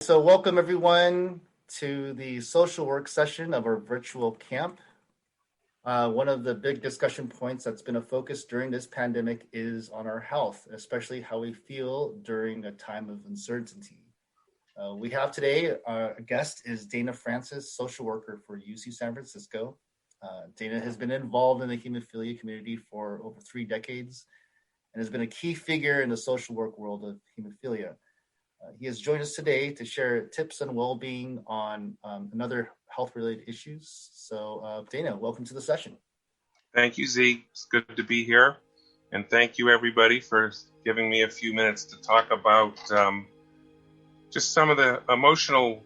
so welcome everyone to the social work session of our virtual camp. One of the big discussion points that's been a focus during this pandemic is on our health, especially how we feel during a time of uncertainty. We have today, a guest is Dana Francis, social worker for UC San Francisco. Dana has been involved in the hemophilia community for over 3 decades and has been a key figure in the social work world of hemophilia. He has joined us today to share tips on well-being on another health-related issues. So, Dana, welcome to the session. Thank you, Z. It's good to be here. And thank you, everybody, for giving me a few minutes to talk about just some of the emotional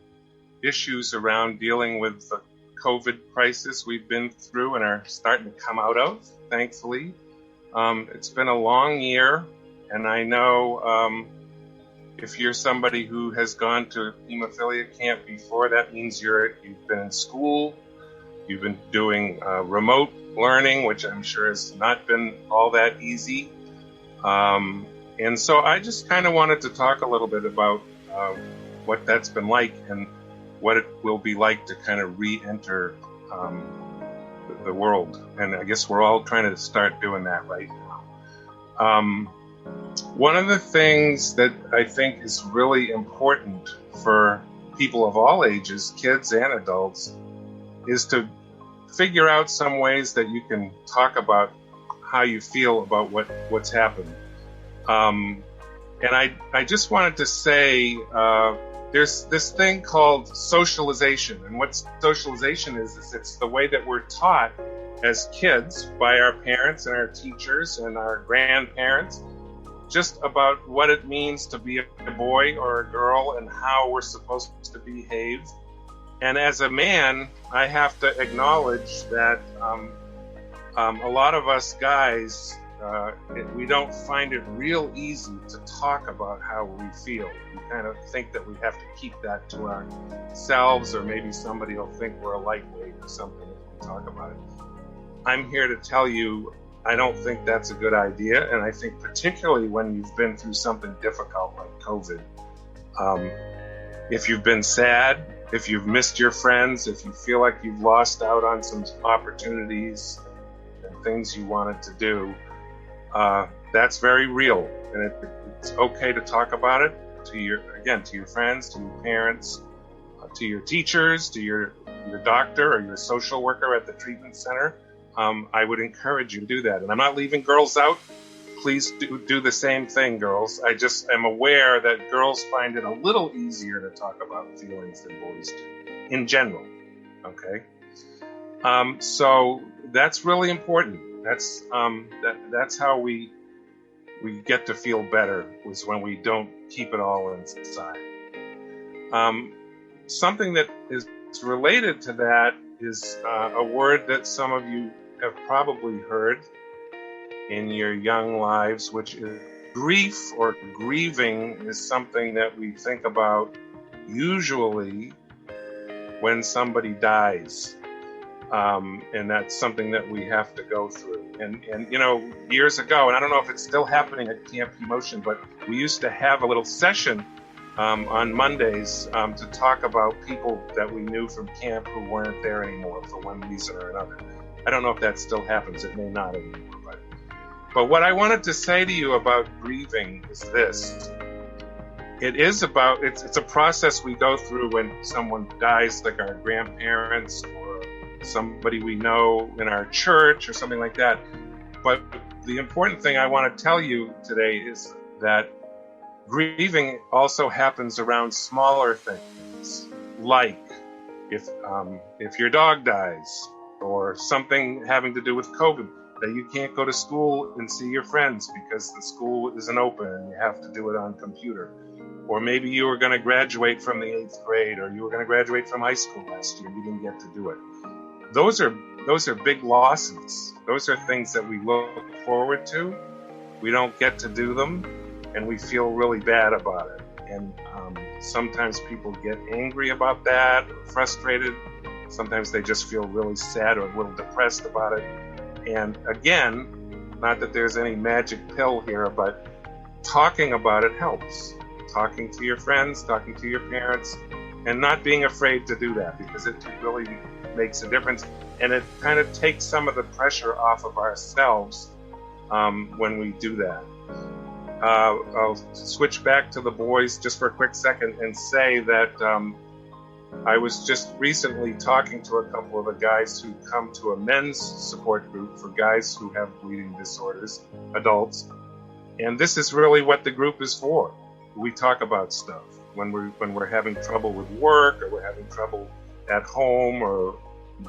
issues around dealing with the COVID crisis we've been through and are starting to come out of, thankfully. It's been a long year, and I know if you're somebody who has gone to hemophilia camp before, that means you've been in school, you've been doing remote learning, which I'm sure has not been all that easy. And so I just kind of wanted to talk a little bit about what that's been like and what it will be like to kind of re-enter the world. And I guess we're all trying to start doing that right now. One of the things that I think is really important for people of all ages, kids and adults, is to figure out some ways that you can talk about how you feel about what's happened. And I just wanted to say there's this thing called socialization. And what socialization is it's the way that we're taught as kids by our parents and our teachers and our grandparents just about what it means to be a boy or a girl and how we're supposed to behave. And as a man, I have to acknowledge that a lot of us guys, we don't find it real easy to talk about how we feel. We kind of think that we have to keep that to ourselves, or maybe somebody will think we're a lightweight or something if we talk about it. I'm here to tell you, I don't think that's a good idea, and I think particularly when you've been through something difficult like COVID, if you've been sad, if you've missed your friends, if you feel like you've lost out on some opportunities and things you wanted to do, that's very real, and it's okay to talk about it to your friends, to your parents, to your teachers, to your doctor or your social worker at the treatment center. I would encourage you to do that. And I'm not leaving girls out. Please do the same thing, girls. I just am aware that girls find it a little easier to talk about feelings than boys do, in general. Okay? So that's really important. That's how we get to feel better, is when we don't keep it all inside. Something that is related to that is a word that some of you have probably heard in your young lives, which is grief, or grieving is something that we think about usually when somebody dies. And that's something that we have to go through. And years ago, and I don't know if it's still happening at Camp Emotion, but we used to have a little session on Mondays to talk about people that we knew from camp who weren't there anymore for one reason or another. I don't know if that still happens. It may not anymore. But what I wanted to say to you about grieving is this. It's a process we go through when someone dies, like our grandparents or somebody we know in our church or something like that. But the important thing I want to tell you today is that grieving also happens around smaller things, like if your dog dies, or something having to do with COVID, that you can't go to school and see your friends because the school isn't open and you have to do it on computer. Or maybe you were going to graduate from the 8th grade, or you were going to graduate from high school last year and you didn't get to do it. Those are big losses. Those are things that we look forward to. We don't get to do them, and we feel really bad about it. And sometimes people get angry about that, or frustrated. Sometimes they just feel really sad or a little depressed about it. And again, not that there's any magic pill here, but talking about it helps. talking to your friends, talking to your parents, and not being afraid to do that, because it really makes a difference. And it kind of takes some of the pressure off of ourselves when we do that. I'll switch back to the boys just for a quick second and say that I was just recently talking to a couple of the guys who come to a men's support group for guys who have bleeding disorders, adults. And this is really what the group is for. We talk about stuff when we're having trouble with work, or we're having trouble at home, or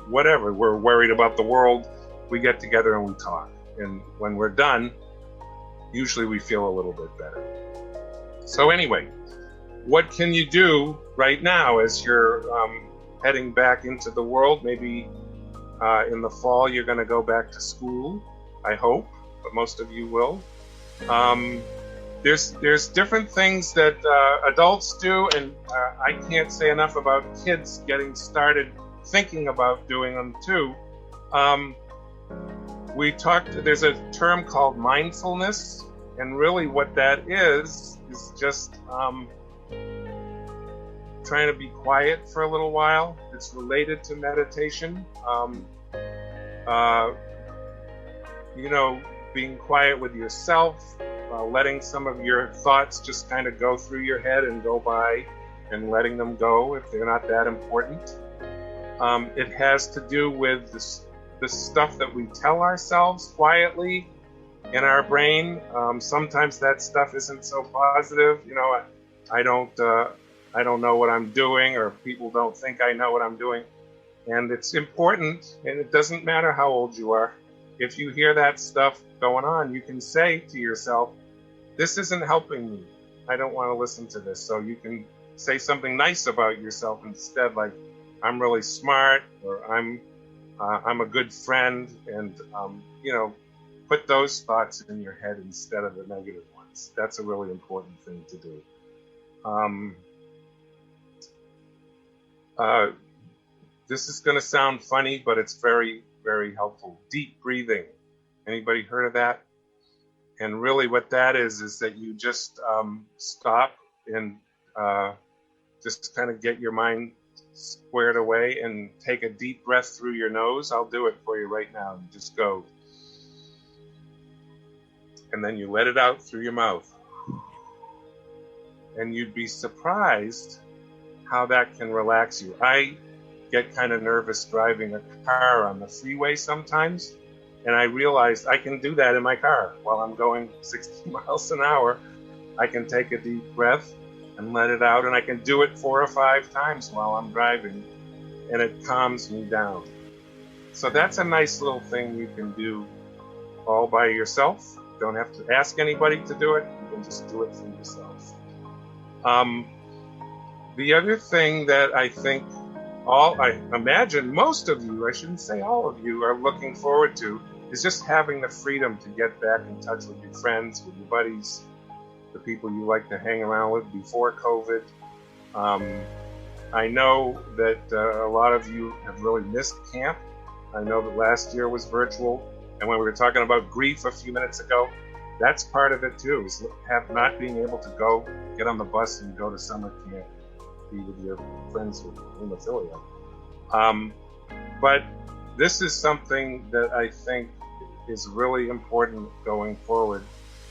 whatever. We're worried about the world. We get together and we talk. And when we're done, usually we feel a little bit better. So anyway, what can you do right now as you're heading back into the world? Maybe in the fall you're going to go back to school, I hope, but most of you will. There's different things that adults do, and I can't say enough about kids getting started thinking about doing them too. There's a term called mindfulness, and really what that is just trying to be quiet for a little while. It's related to meditation. Being quiet with yourself, letting some of your thoughts just kind of go through your head and go by, and letting them go if they're not that important. It has to do with the stuff that we tell ourselves quietly in our brain. Sometimes that stuff isn't so positive. I don't know what I'm doing, or people don't think I know what I'm doing. And it's important, and it doesn't matter how old you are. If you hear that stuff going on, you can say to yourself, this isn't helping me. I don't want to listen to this. So you can say something nice about yourself instead, like, I'm really smart, or I'm a good friend, and put those thoughts in your head instead of the negative ones. That's a really important thing to do. This is going to sound funny, but it's very, very helpful. Deep breathing. Anybody heard of that? And really what that is that you just stop and just kind of get your mind squared away and take a deep breath through your nose. I'll do it for you right now. You just go. And then you let it out through your mouth. And you'd be surprised how that can relax you. I get kind of nervous driving a car on the freeway sometimes, and I realized I can do that in my car while I'm going 60 miles an hour. I can take a deep breath and let it out, and I can do it 4 or 5 times while I'm driving, and it calms me down. So that's a nice little thing you can do all by yourself. You don't have to ask anybody to do it. You can just do it for yourself. The other thing that I think I imagine most of you, I shouldn't say all of you, are looking forward to is just having the freedom to get back in touch with your friends, with your buddies, the people you like to hang around with before COVID. I know that a lot of you have really missed camp. I know that last year was virtual, and when we were talking about grief a few minutes ago, that's part of it too, is not being able to go, get on the bus and go to summer camp, be with your friends with hemophilia. But this is something that I think is really important going forward,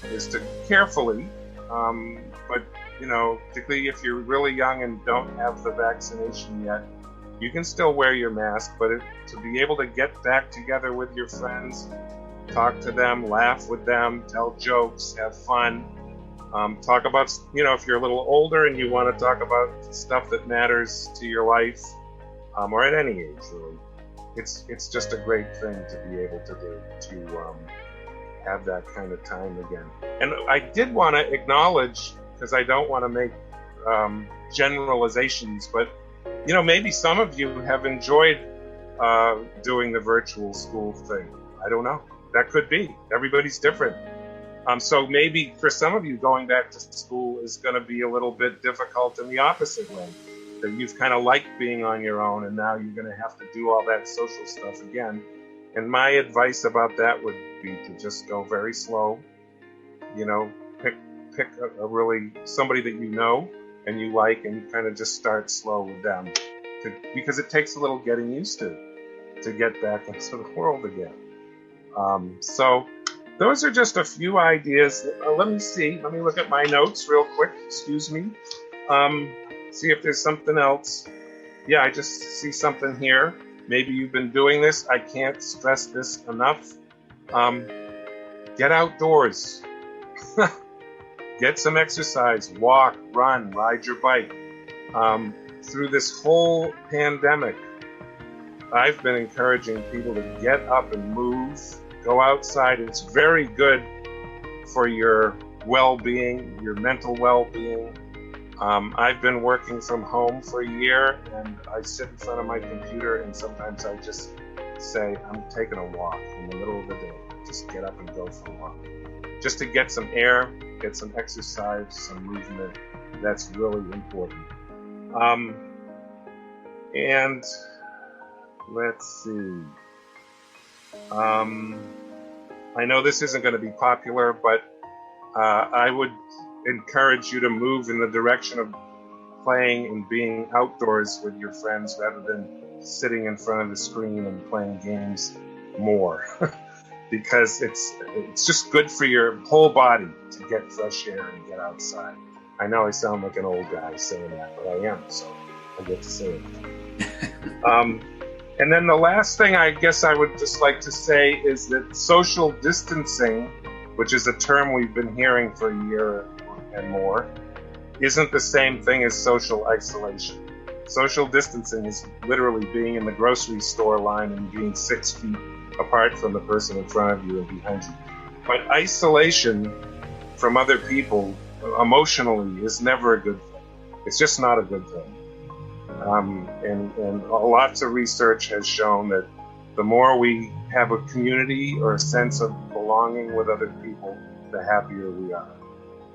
is to carefully, but particularly if you're really young and don't have the vaccination yet, you can still wear your mask, but to be able to get back together with your friends, talk to them, laugh with them, tell jokes, have fun, talk about, if you're a little older and you want to talk about stuff that matters to your life, or at any age really, it's just a great thing to be able to do, to have that kind of time again. And I did want to acknowledge, because I don't want to make generalizations, but maybe some of you have enjoyed doing the virtual school thing. I don't know. That could be. Everybody's different. So maybe for some of you, going back to school is going to be a little bit difficult in the opposite way, that you've kind of liked being on your own, and now you're going to have to do all that social stuff again. And my advice about that would be to just go very slow, pick a really somebody that you know and you like, and you kind of just start slow with them, because it takes a little getting used to get back into the world again. So those are just a few ideas. Let me see. Let me look at my notes real quick. Excuse me. See if there's something else. Yeah, I just see something here. Maybe you've been doing this. I can't stress this enough. Get outdoors. Get some exercise. Walk, run, ride your bike. Through this whole pandemic, I've been encouraging people to get up and move, go outside. It's very good for your well-being, your mental well-being. I've been working from home for a year, and I sit in front of my computer, and sometimes I just say, I'm taking a walk in the middle of the day. Just get up and go for a walk. Just to get some air, get some exercise, some movement. That's really important. And let's see. I know this isn't going to be popular, but I would encourage you to move in the direction of playing and being outdoors with your friends rather than sitting in front of the screen and playing games more. Because it's just good for your whole body to get fresh air and get outside. I know I sound like an old guy saying that, but I am, so I get to say it. And then the last thing I guess I would just like to say is that social distancing, which is a term we've been hearing for a year and more, isn't the same thing as social isolation. Social distancing is literally being in the grocery store line and being 6 feet apart from the person in front of you and behind you. But isolation from other people emotionally is never a good thing. It's just not a good thing. And lots of research has shown that the more we have a community or a sense of belonging with other people, the happier we are.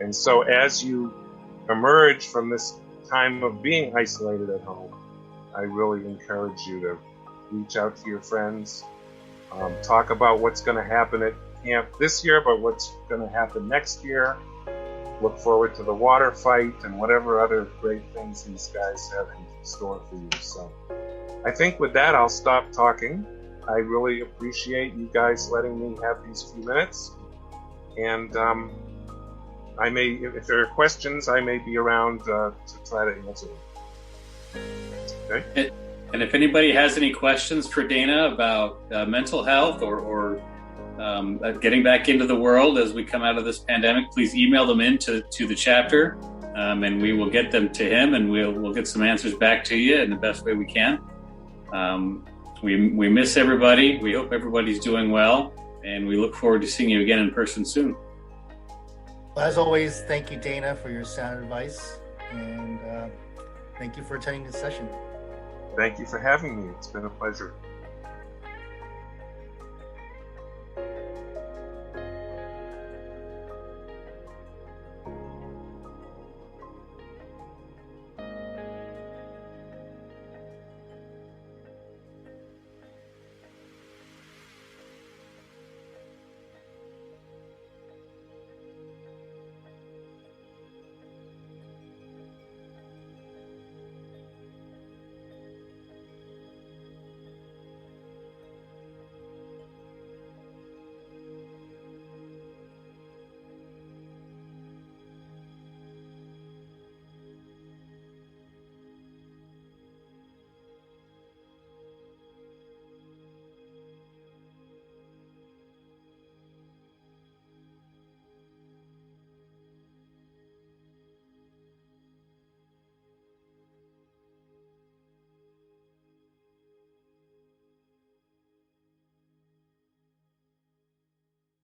And so as you emerge from this time of being isolated at home, I really encourage you to reach out to your friends, talk about what's going to happen at camp this year, but what's going to happen next year. Look forward to the water fight and whatever other great things these guys have in store for you. So I think with that, I'll stop talking. I really appreciate you guys letting me have these few minutes. And I may, if there are questions, I may be around to try to answer them. Okay? And if anybody has any questions for Dana about mental health or getting back into the world as we come out of this pandemic, please email them in to the chapter, and we will get them to him, and we'll get some answers back to you in the best way we can. We miss everybody. We hope everybody's doing well, and we look forward to seeing you again in person soon. Well, as always, thank you, Dana, for your sound advice, and thank you for attending this session. Thank you for having me. It's been a pleasure.